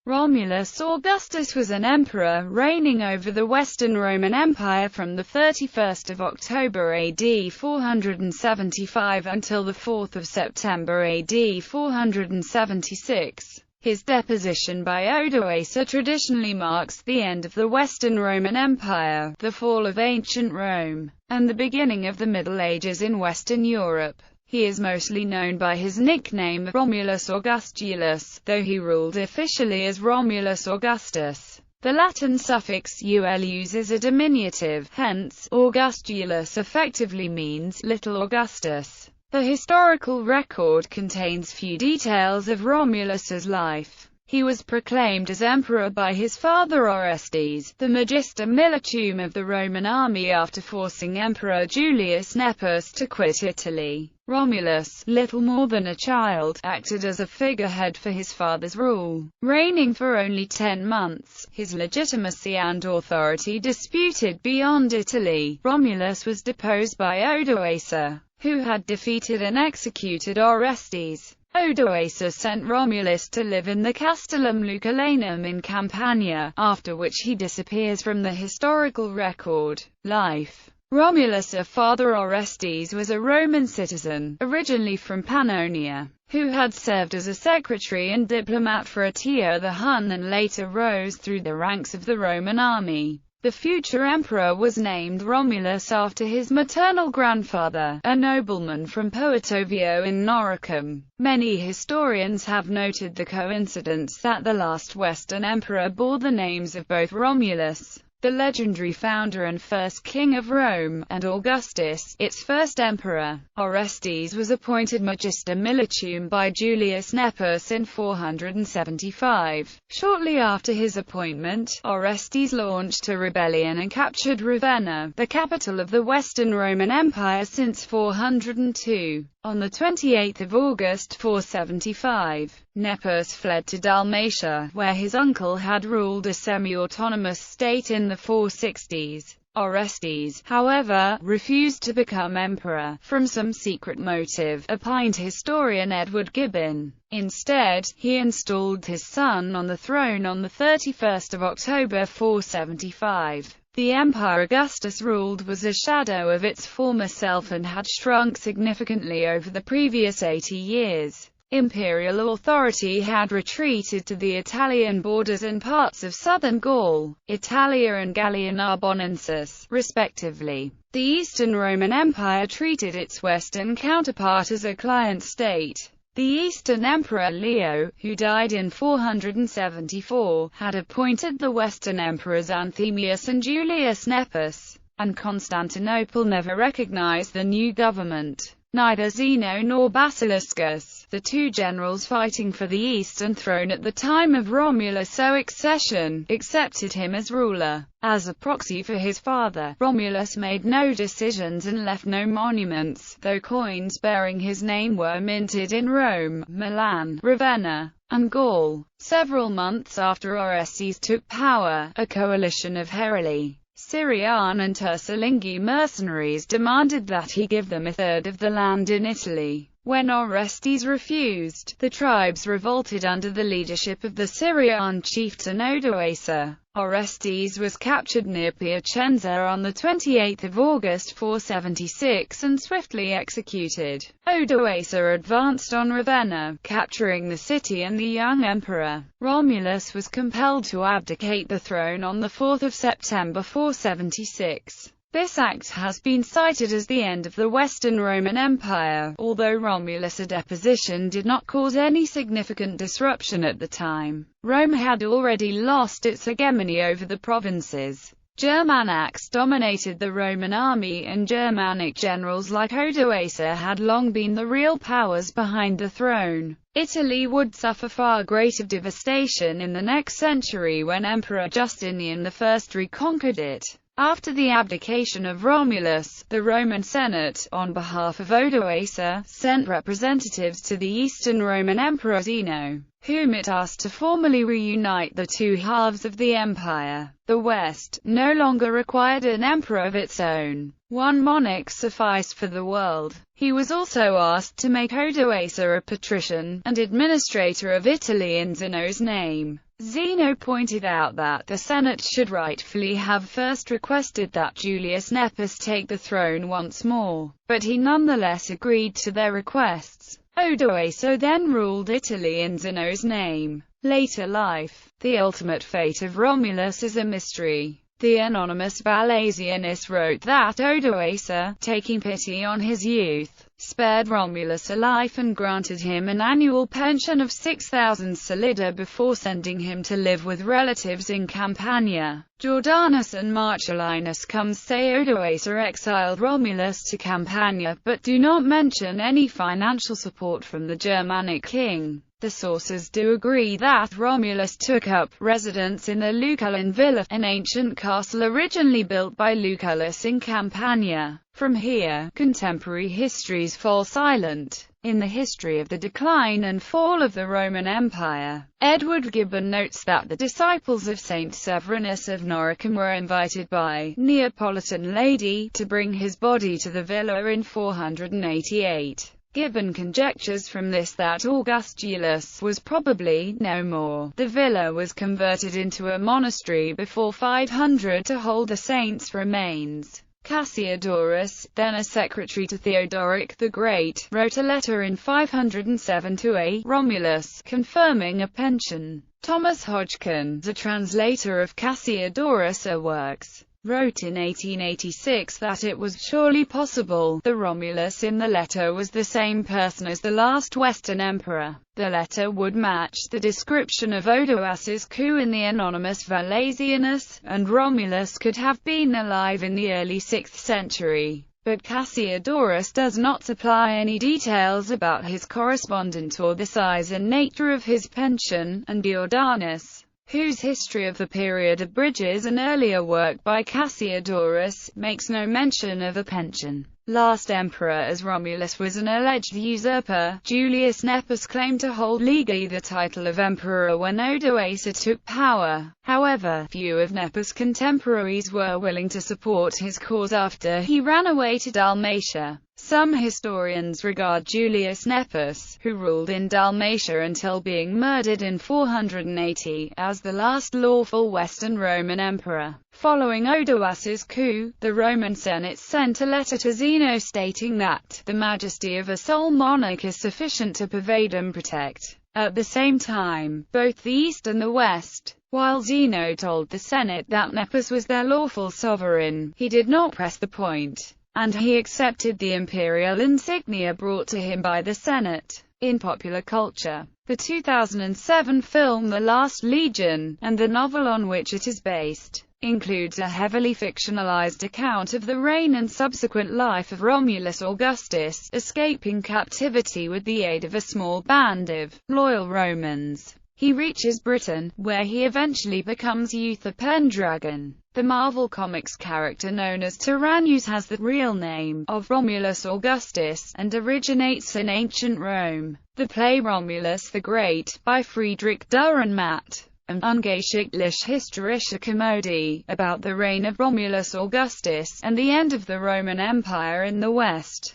Romulus Augustus was an emperor reigning over the Western Roman Empire from the 31st of October AD 475 until the 4th of September AD 476. His deposition by Odoacer traditionally marks the end of the Western Roman Empire, the fall of ancient Rome, and the beginning of the Middle Ages in Western Europe. He is mostly known by his nickname Romulus Augustulus, though he ruled officially as Romulus Augustus. The Latin suffix ul uses a diminutive, hence, Augustulus effectively means Little Augustus. The historical record contains few details of Romulus's life. He was proclaimed as emperor by his father Orestes, the Magister Militum of the Roman army, after forcing Emperor Julius Nepos to quit Italy. Romulus, little more than a child, acted as a figurehead for his father's rule. Reigning for only 10 months, his legitimacy and authority disputed beyond Italy, Romulus was deposed by Odoacer, who had defeated and executed Orestes. Odoacer sent Romulus to live in the Castellum Lucullanum in Campania, after which he disappears from the historical record. Life. Romulus' father Orestes was a Roman citizen, originally from Pannonia, who had served as a secretary and diplomat for Attila the Hun and later rose through the ranks of the Roman army. The future emperor was named Romulus after his maternal grandfather, a nobleman from Poetovio in Noricum. Many historians have noted the coincidence that the last Western emperor bore the names of both Romulus, the legendary founder and first king of Rome, and Augustus, its first emperor. Orestes was appointed Magister Militum by Julius Nepos in 475. Shortly after his appointment, Orestes launched a rebellion and captured Ravenna, the capital of the Western Roman Empire since 402. On 28 August 475, Nepos fled to Dalmatia, where his uncle had ruled a semi-autonomous state in the 460s. Orestes, however, refused to become emperor, from some secret motive, opined historian Edward Gibbon. Instead, he installed his son on the throne on 31 October 475. The empire Augustus ruled was a shadow of its former self and had shrunk significantly over the previous 80 years. Imperial authority had retreated to the Italian borders and parts of southern Gaul, Italia and Gallia Narbonensis, respectively. The Eastern Roman Empire treated its Western counterpart as a client state. The Eastern Emperor Leo, who died in 474, had appointed the Western Emperors Anthemius and Julius Nepos, and Constantinople never recognized the new government. Neither Zeno nor Basiliscus, the two generals fighting for the Eastern throne at the time of Romulus' accession, accepted him as ruler. As a proxy for his father, Romulus made no decisions and left no monuments, though coins bearing his name were minted in Rome, Milan, Ravenna, and Gaul. Several months after Orestes took power, a coalition of Heruli, Syrian and Turcilingi mercenaries demanded that he give them a third of the land in Italy. When Orestes refused, the tribes revolted under the leadership of the Syrian chieftain Odoacer. Orestes was captured near Piacenza on 28 August 476 and swiftly executed. Odoacer advanced on Ravenna, capturing the city and the young emperor. Romulus was compelled to abdicate the throne on 4 September 476. This act has been cited as the end of the Western Roman Empire, although Romulus' deposition did not cause any significant disruption at the time. Rome had already lost its hegemony over the provinces. Germanics dominated the Roman army, and Germanic generals like Odoacer had long been the real powers behind the throne. Italy would suffer far greater devastation in the next century when Emperor Justinian I reconquered it. After the abdication of Romulus, the Roman Senate, on behalf of Odoacer, sent representatives to the Eastern Roman Emperor Zeno, whom it asked to formally reunite the two halves of the empire. The West no longer required an emperor of its own. One monarch sufficed for the world. He was also asked to make Odoacer a patrician and administrator of Italy in Zeno's name. Zeno pointed out that the Senate should rightfully have first requested that Julius Nepos take the throne once more, but he nonetheless agreed to their requests. Odoacer then ruled Italy in Zeno's name. Later life. The ultimate fate of Romulus is a mystery. The anonymous Valesianus wrote that Odoacer, taking pity on his youth, spared Romulus a life and granted him an annual pension of 6,000 solida before sending him to live with relatives in Campania. Jordanus and Marcellinus Comes say Odoacer exiled Romulus to Campania, but do not mention any financial support from the Germanic king. The sources do agree that Romulus took up residence in the Lucullan Villa, an ancient castle originally built by Lucullus in Campania. From here, contemporary histories fall silent. In the history of the decline and fall of the Roman Empire, Edward Gibbon notes that the disciples of Saint Severinus of Noricum were invited by Neapolitan lady to bring his body to the villa in 488. Gibbon conjectures from this that Augustulus was probably no more. The villa was converted into a monastery before 500 to hold the saint's remains. Cassiodorus, then a secretary to Theodoric the Great, wrote a letter in 507 to a Romulus, confirming a pension. Thomas Hodgkin, the translator of Cassiodorus' works, wrote in 1886 that it was surely possible the Romulus in the letter was the same person as the last Western emperor. The letter would match the description of Odoacer's coup in the anonymous Valesianus, and Romulus could have been alive in the early 6th century. But Cassiodorus does not supply any details about his correspondent or the size and nature of his pension, and Jordanus, whose history of the period abridges an earlier work by Cassiodorus, makes no mention of a pension. Last emperor as Romulus was an alleged usurper, Julius Nepos claimed to hold legally the title of emperor when Odoacer took power. However, few of Nepos' contemporaries were willing to support his cause after he ran away to Dalmatia. Some historians regard Julius Nepos, who ruled in Dalmatia until being murdered in 480, as the last lawful Western Roman emperor. Following Odoacer's coup, the Roman Senate sent a letter to Zeno stating that the majesty of a sole monarch is sufficient to pervade and protect. At the same time, both the East and the West, while Zeno told the Senate that Nepos was their lawful sovereign, he did not press the point, and he accepted the imperial insignia brought to him by the Senate. In popular culture, the 2007 film The Last Legion, and the novel on which it is based, includes a heavily fictionalized account of the reign and subsequent life of Romulus Augustus, escaping captivity with the aid of a small band of loyal Romans. He reaches Britain, where he eventually becomes Uther Pendragon. The Marvel Comics character known as Tyrannus has the real name of Romulus Augustus, and originates in ancient Rome. The play Romulus the Great, by Friedrich Dürrenmatt, an ungeschichtliche historische Komödie, about the reign of Romulus Augustus, and the end of the Roman Empire in the West.